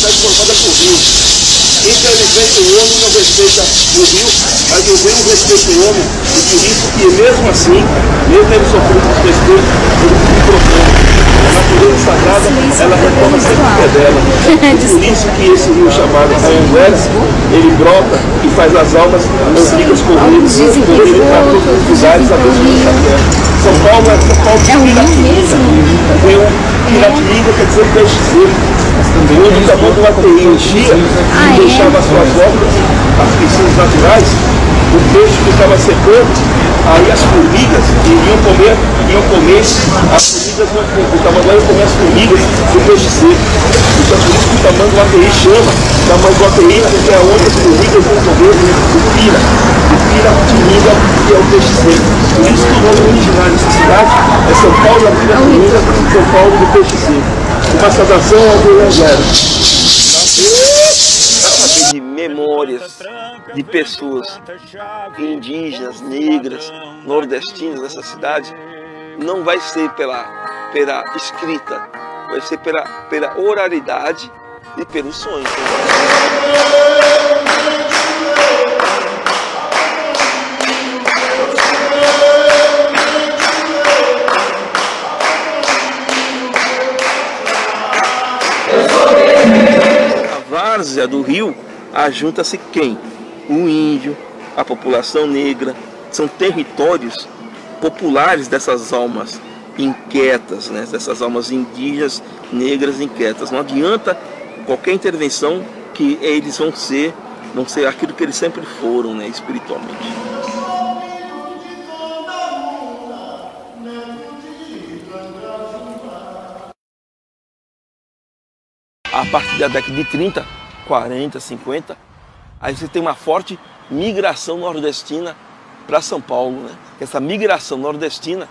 está informada por rio. Infelizmente o homem não respeita o rio, mas o rio respeita o homem, e por isso que mesmo assim, mesmo ele sofrendo desrespeito por microfone, a natureza sagrada, ela retoma sempre o pé dela. Por isso que esse rio chamado Anhangueres, ele brota e faz as almas antigas correr, quando ele está todos os lugares a Deus da terra. São Paulo é Piratininga. Piratininga quer dizer peixe seco. Onde o tamanho do ATI enchia e deixava as suas obras, as piscinas naturais, o peixe ficava secando, aí as formigas iriam comer, as formigas não o tamanho ia comer as formigas do peixe seco. Então por isso que o tamanho do ATI chama, o tamanho do ATI é onde as formigas vão comer o piratininga, que é o peixe seco. Por isso que o nome original dessa cidade é São Paulo da Piratininga, São Paulo do peixe seco. Uma saudação ao Anhangueres. De memórias de pessoas indígenas, negras, nordestinas dessa cidade, não vai ser pela escrita, vai ser pela oralidade e pelos sonhos. Várzea do rio, ajunta-se quem? O índio, a população negra, são territórios populares dessas almas inquietas, né? Dessas almas indígenas, negras inquietas. Não adianta qualquer intervenção que eles vão ser aquilo que eles sempre foram, né? Espiritualmente. A partir da década de 30, 40, 50, aí você tem uma forte migração nordestina para São Paulo, né? Essa migração nordestina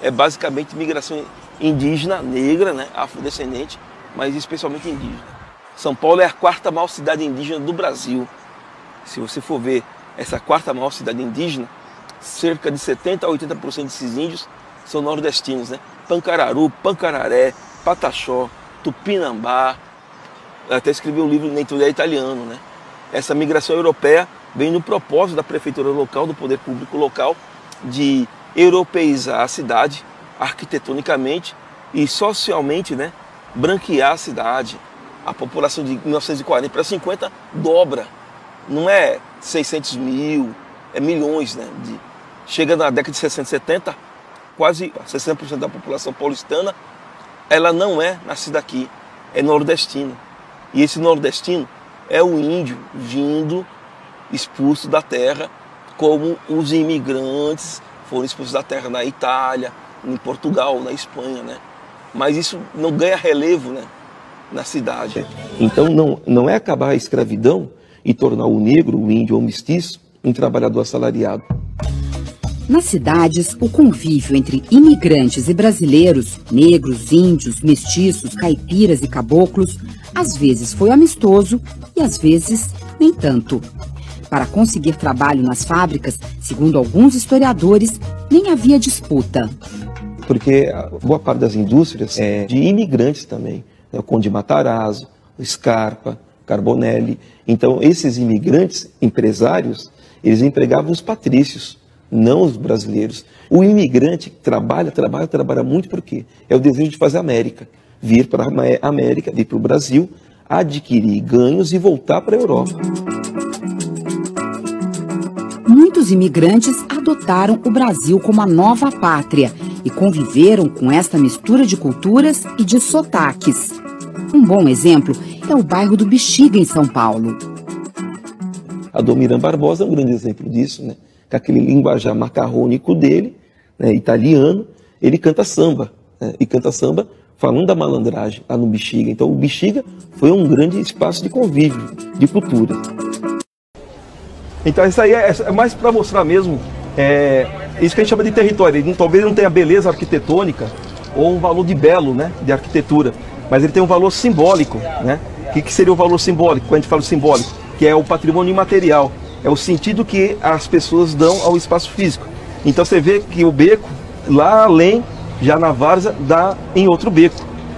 é basicamente migração indígena, negra, né? Afrodescendente, mas especialmente indígena. São Paulo é a quarta maior cidade indígena do Brasil. Se você for ver essa quarta maior cidade indígena, cerca de 70 a 80% desses índios são nordestinos, né? Pancararu, Pancararé, Pataxó, Tupinambá. Até escrevi um livro, Nem Tudo é Italiano, né? Essa migração europeia vem no propósito da prefeitura local, do poder público local, de europeizar a cidade arquitetonicamente e socialmente, né? Branquear a cidade. A população de 1940 para 50 dobra. Não é 600 mil, é milhões, né? Chega na década de 60, 70, quase 60% da população paulistana, ela não é nascida aqui, é nordestina. E esse nordestino é o índio vindo expulso da terra, como os imigrantes foram expulsos da terra na Itália, em Portugal, na Espanha, né? Mas isso não ganha relevo, né, na cidade. Então não é acabar a escravidão e tornar o negro, o índio ou o mestiço um trabalhador assalariado. Nas cidades, o convívio entre imigrantes e brasileiros, negros, índios, mestiços, caipiras e caboclos, às vezes foi amistoso e às vezes nem tanto. Para conseguir trabalho nas fábricas, segundo alguns historiadores, nem havia disputa. Porque boa parte das indústrias é de imigrantes também, né? O Conde Matarazzo, o Scarpa, Carbonelli. Então esses imigrantes, empresários, eles empregavam os patrícios, não os brasileiros. O imigrante trabalha muito porque é o desejo de fazer América, vir para a América, vir para o Brasil, adquirir ganhos e voltar para a Europa. Muitos imigrantes adotaram o Brasil como a nova pátria e conviveram com esta mistura de culturas e de sotaques. Um bom exemplo é o bairro do Bexiga, em São Paulo. Adoniran Barbosa é um grande exemplo disso, né? Com aquele linguajar macarrônico dele, né, italiano, ele canta samba, né? E canta samba falando da malandragem lá no Bexiga. Então o Bexiga foi um grande espaço de convívio, de cultura. Então isso aí é mais para mostrar mesmo, isso que a gente chama de território. Ele talvez não tenha beleza arquitetônica ou um valor de belo, né, de arquitetura, mas ele tem um valor simbólico, né? O que seria o valor simbólico, quando a gente fala simbólico? Que é o patrimônio imaterial, é o sentido que as pessoas dão ao espaço físico. Então você vê que o beco, lá além, já na várzea, dá em outro beco.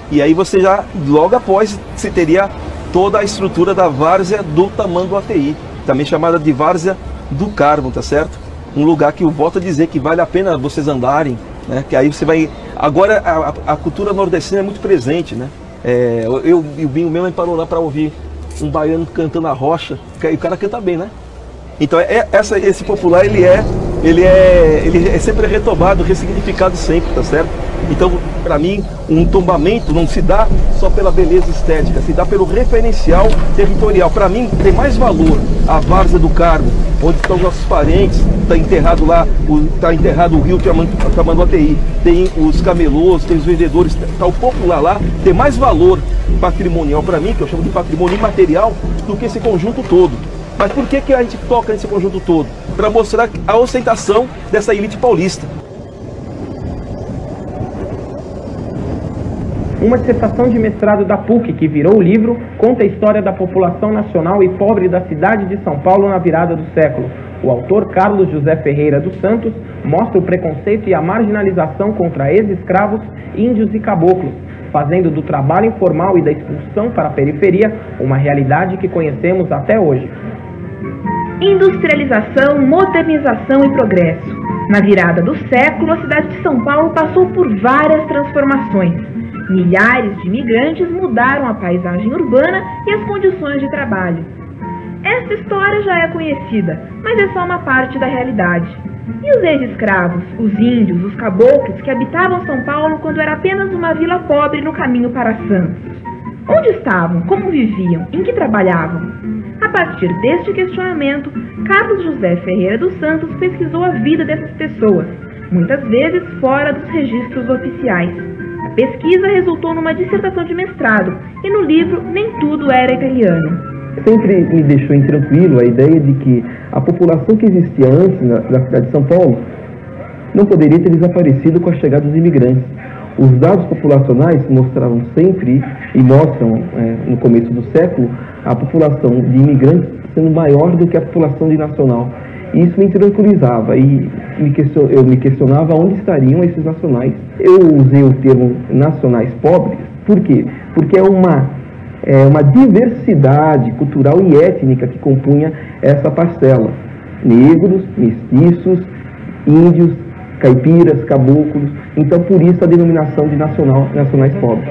E aí você já, logo após, você teria toda a estrutura da várzea do Tamanduateí, também chamada de várzea do Carmo, tá certo? Um lugar que eu volto a dizer que vale a pena vocês andarem, né? Que aí você vai... Agora a cultura nordestina é muito presente, né? Eu e o Binho mesmo parou lá para ouvir um baiano cantando a rocha, e o cara canta bem, né? Então esse popular ele é sempre retomado, ressignificado sempre, tá certo? Então, para mim, um tombamento não se dá só pela beleza estética, se dá pelo referencial territorial. Para mim, tem mais valor a várzea do Carmo, onde estão nossos parentes, está enterrado lá, está enterrado o rio Tamanduateí, tem os camelôs, tem os vendedores, está o popular lá, tem mais valor patrimonial para mim, que eu chamo de patrimônio imaterial, do que esse conjunto todo. Mas por que a gente toca nesse conjunto todo? Para mostrar a ostentação dessa elite paulista. Uma dissertação de mestrado da PUC, que virou o livro, conta a história da população nacional e pobre da cidade de São Paulo na virada do século. O autor Carlos José Ferreira dos Santos mostra o preconceito e a marginalização contra ex-escravos, índios e caboclos, fazendo do trabalho informal e da expulsão para a periferia uma realidade que conhecemos até hoje. Industrialização, modernização e progresso. Na virada do século, a cidade de São Paulo passou por várias transformações. Milhares de imigrantes mudaram a paisagem urbana e as condições de trabalho. Esta história já é conhecida, mas é só uma parte da realidade. E os ex-escravos, os índios, os caboclos que habitavam São Paulo quando era apenas uma vila pobre no caminho para Santos? Onde estavam? Como viviam? Em que trabalhavam? A partir deste questionamento, Carlos José Ferreira dos Santos pesquisou a vida dessas pessoas, muitas vezes fora dos registros oficiais. A pesquisa resultou numa dissertação de mestrado, e no livro Nem Tudo Era Italiano. Sempre me deixou intranquilo a ideia de que a população que existia antes da cidade de São Paulo não poderia ter desaparecido com a chegada dos imigrantes. Os dados populacionais mostravam sempre, e mostram no começo do século, a população de imigrantes sendo maior do que a população de nacional. E isso me tranquilizava e eu me questionava onde estariam esses nacionais. Eu usei o termo nacionais pobres, por quê? Porque é uma diversidade cultural e étnica que compunha essa parcela. Negros, mestiços, índios, caipiras, caboclos. Então, por isso a denominação de nacionais pobres.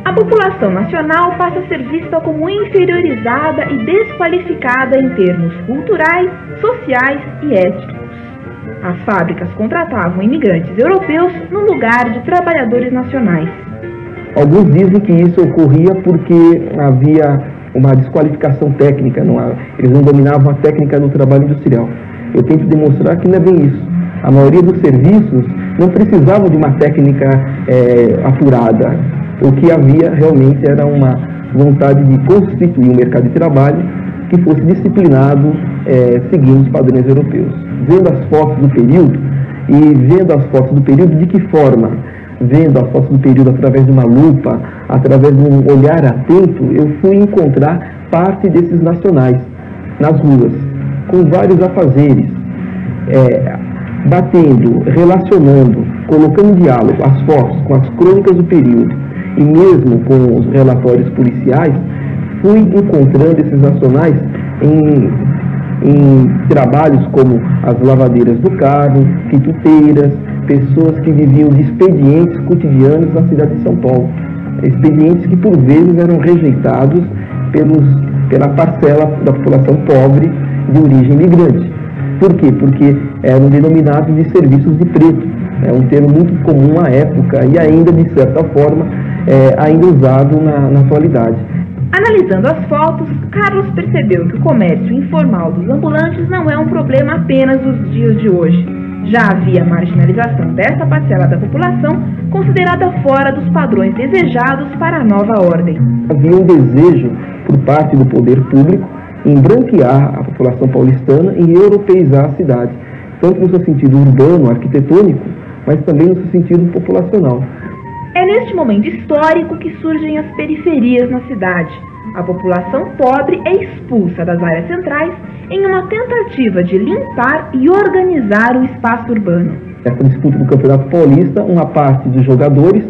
A população nacional passa a ser vista como inferiorizada e desqualificada em termos culturais, sociais e étnicos. As fábricas contratavam imigrantes europeus no lugar de trabalhadores nacionais. Alguns dizem que isso ocorria porque havia uma desqualificação técnica, eles não dominavam a técnica do trabalho industrial. Eu tento demonstrar que não é bem isso. A maioria dos serviços não precisavam de uma técnica apurada. O que havia realmente era uma vontade de constituir um mercado de trabalho que fosse disciplinado seguindo os padrões europeus. Vendo as fotos do período, de que forma? Vendo as fotos do período através de uma lupa, através de um olhar atento, eu fui encontrar parte desses nacionais nas ruas, com vários afazeres, batendo, relacionando, colocando em diálogo as fotos com as crônicas do período e mesmo com os relatórios policiais, fui encontrando esses nacionais em trabalhos como as lavadeiras do Carmo, quituteiras, pessoas que viviam de expedientes cotidianos na cidade de São Paulo. Expedientes que por vezes eram rejeitados pela parcela da população pobre de origem imigrante. Por quê? Porque eram denominados de serviços de preto. É um termo muito comum à época e ainda, de certa forma, ainda usado na atualidade. Analisando as fotos, Carlos percebeu que o comércio informal dos ambulantes não é um problema apenas dos dias de hoje. Já havia marginalização dessa parcela da população considerada fora dos padrões desejados para a nova ordem. Havia um desejo por parte do poder público em branquear a população paulistana e europeizar a cidade, tanto no seu sentido urbano, arquitetônico, mas também no seu sentido populacional. É neste momento histórico que surgem as periferias na cidade. A população pobre é expulsa das áreas centrais em uma tentativa de limpar e organizar o espaço urbano. Essa disputa do Campeonato Paulista, uma parte dos jogadores,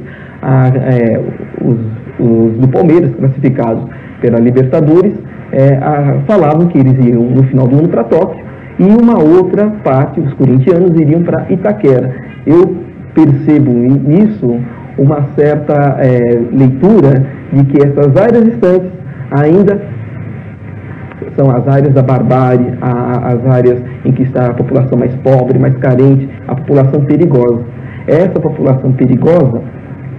os do Palmeiras classificados pela Libertadores, falavam que eles iam no final do ano para Tóquio, e uma outra parte, os corintianos, iriam para Itaquera. Eu percebo nisso uma certa leitura de que essas áreas distantes ainda são as áreas da barbárie, as áreas em que está a população mais pobre, mais carente, a população perigosa. Essa população perigosa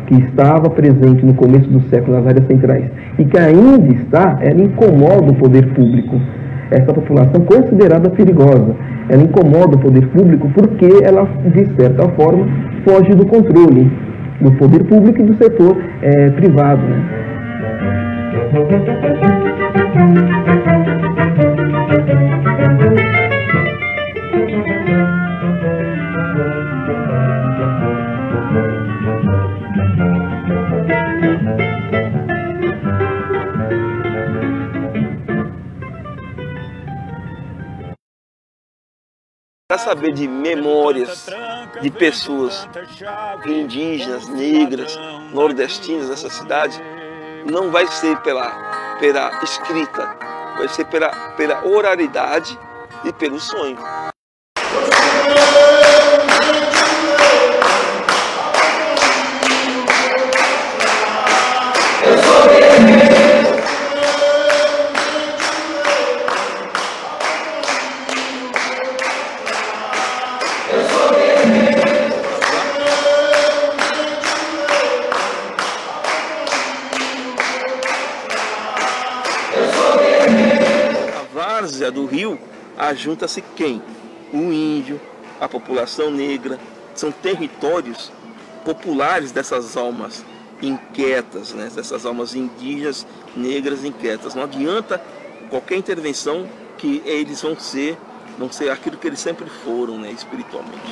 que estava presente no começo do século nas áreas centrais e que ainda está, ela incomoda o poder público. Essa população considerada perigosa, ela incomoda o poder público porque ela, de certa forma, foge do controle do poder público e do setor privado, né? Para saber de memórias de pessoas indígenas, negras, nordestinas dessa cidade, não vai ser pela escrita, vai ser pela oralidade e pelo sonho. Do rio, ajunta-se quem? O índio, a população negra. São territórios populares dessas almas inquietas, né? Dessas almas indígenas, negras inquietas. Não adianta qualquer intervenção que eles vão ser aquilo que eles sempre foram, né? Espiritualmente.